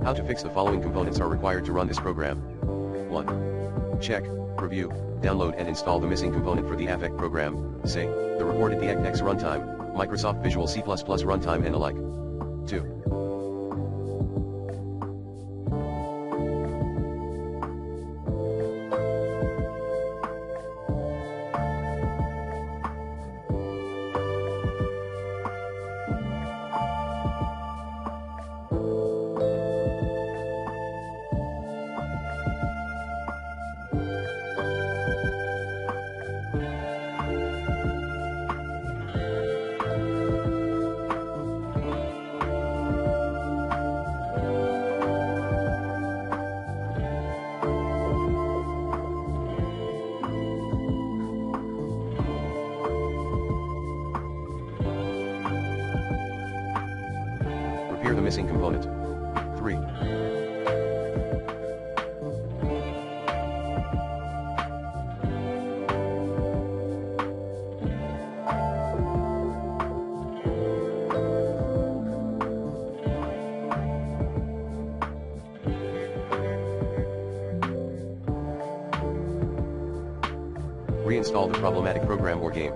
How to fix the following components are required to run this program. 1. Check, review, download and install the missing component for the Affect program, say, the reported DirectX runtime, Microsoft Visual C++ runtime and the like. 2. Repair the missing component. 3. Reinstall the problematic program or game.